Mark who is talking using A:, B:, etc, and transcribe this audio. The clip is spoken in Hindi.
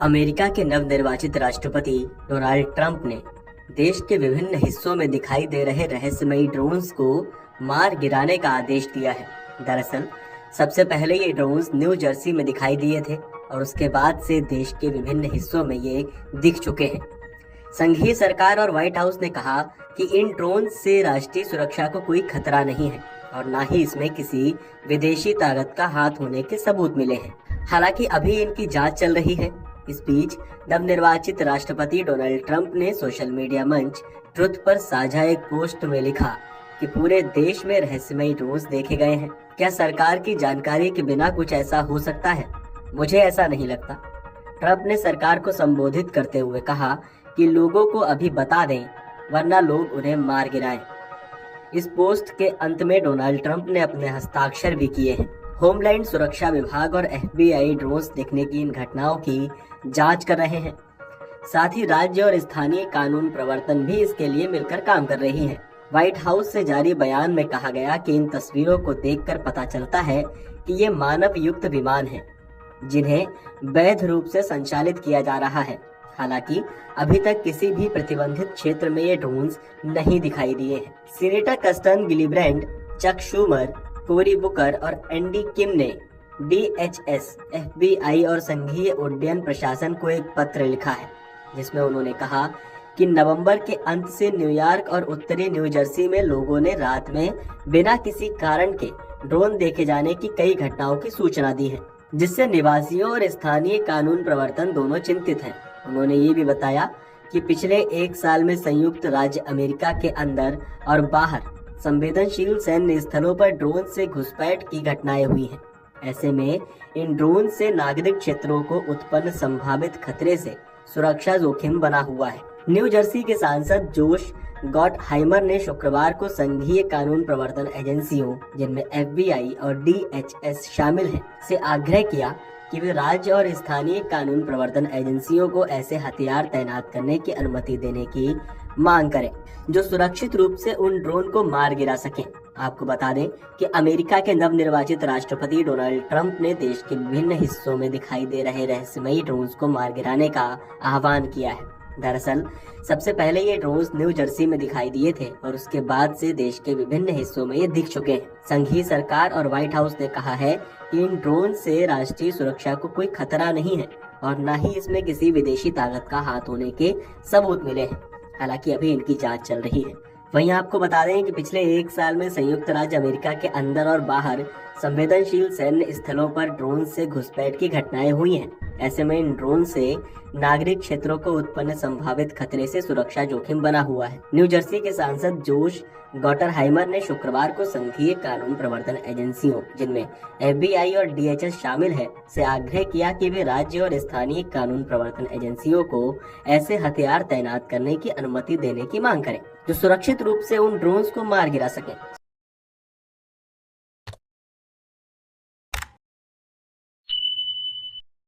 A: अमेरिका के नवनिर्वाचित राष्ट्रपति डोनाल्ड ट्रंप ने देश के विभिन्न हिस्सों में दिखाई दे रहे रहस्यमयी ड्रोन्स को मार गिराने का आदेश दिया है। दरअसल सबसे पहले ये ड्रोन्स न्यू जर्सी में दिखाई दिए थे और उसके बाद से देश के विभिन्न हिस्सों में ये दिख चुके हैं। संघीय सरकार और व्हाइट हाउस ने कहा कि इन ड्रोन से राष्ट्रीय सुरक्षा को कोई खतरा नहीं है और न ही इसमें किसी विदेशी ताकत का हाथ होने के सबूत मिले हैं। हालांकि अभी इनकी जांच चल रही है। इस बीच नवनिर्वाचित राष्ट्रपति डोनाल्ड ट्रंप ने सोशल मीडिया मंच ट्रुथ पर साझा एक पोस्ट में लिखा कि पूरे देश में रहस्यमयी ड्रोन्स देखे गए हैं। क्या सरकार की जानकारी के बिना कुछ ऐसा हो सकता है? मुझे ऐसा नहीं लगता। ट्रंप ने सरकार को संबोधित करते हुए कहा कि लोगों को अभी बता दें वरना लोग उन्हें मार गिराएं। इस पोस्ट के अंत में डोनाल्ड ट्रंप ने अपने हस्ताक्षर भी किए हैं। होमलैंड सुरक्षा विभाग और FBI ड्रोन्स दिखने की इन घटनाओं की जांच कर रहे हैं। साथ ही राज्य और स्थानीय कानून प्रवर्तन भी इसके लिए मिलकर काम कर रही हैं। व्हाइट हाउस से जारी बयान में कहा गया कि इन तस्वीरों को देखकर पता चलता है कि ये मानव युक्त विमान हैं, जिन्हें वैध रूप से संचालित किया जा रहा है। हालांकि अभी तक किसी भी प्रतिबंधित क्षेत्र में ये ड्रोन्स नहीं दिखाई दिए हैं। Senator Kirsten Gillibrand, Chuck Schumer, Cory Booker और एंडी किम ने DHS, FBI और संघीय उड्डयन प्रशासन को एक पत्र लिखा है, जिसमें उन्होंने कहा कि नवंबर के अंत से न्यूयॉर्क और उत्तरी न्यू जर्सी में लोगों ने रात में बिना किसी कारण के ड्रोन देखे जाने की कई घटनाओं की सूचना दी है, जिससे निवासियों और स्थानीय कानून प्रवर्तन दोनों चिंतित हैं। उन्होंने ये भी बताया कि पिछले एक साल में संयुक्त राज्य अमेरिका के अंदर और बाहर संवेदनशील सैन्य स्थलों पर ड्रोन से घुसपैठ की घटनाएं हुई हैं। ऐसे में इन ड्रोन से नागरिक क्षेत्रों को उत्पन्न संभावित खतरे से सुरक्षा जोखिम बना हुआ है। न्यू जर्सी के सांसद जोश गॉटहाइमर ने शुक्रवार को संघीय कानून प्रवर्तन एजेंसियों, जिनमें FBI और DHS शामिल हैं, से आग्रह किया कि वे राज्य और स्थानीय कानून प्रवर्तन एजेंसियों को ऐसे हथियार तैनात करने की अनुमति देने की मांग करें जो सुरक्षित रूप से उन ड्रोन को मार गिरा सकें। आपको बता दें कि अमेरिका के नवनिर्वाचित राष्ट्रपति डोनाल्ड ट्रंप ने देश के विभिन्न हिस्सों में दिखाई दे रहे रहस्यमयी ड्रोन्स को मार गिराने का आह्वान किया है। दरअसल सबसे पहले ये ड्रोन्स न्यू जर्सी में दिखाई दिए थे और उसके बाद से देश के विभिन्न हिस्सों में ये दिख चुके हैं। संघीय सरकार और व्हाइट हाउस ने कहा है कि इन ड्रोन से राष्ट्रीय सुरक्षा को कोई खतरा नहीं है और न ही इसमें किसी विदेशी ताकत का हाथ होने के सबूत मिले हैं। हालांकि अभी इनकी जांच चल रही है। वहीं आपको बता दें कि पिछले एक साल में संयुक्त राज्य अमेरिका के अंदर और बाहर संवेदनशील सैन्य स्थलों पर ड्रोन से घुसपैठ की घटनाएं हुई हैं। ऐसे में इन ड्रोन से नागरिक क्षेत्रों को उत्पन्न संभावित खतरे से सुरक्षा जोखिम बना हुआ है। न्यू जर्सी के सांसद जोश गॉटरहाइमर ने शुक्रवार को संघीय कानून प्रवर्तन एजेंसियों, जिनमें FBI और DHS शामिल है, से आग्रह किया कि वे राज्य और स्थानीय कानून प्रवर्तन एजेंसियों को ऐसे हथियार तैनात करने की अनुमति देने की मांग करें जो सुरक्षित रूप से उन ड्रोन्स को मार गिरा सके।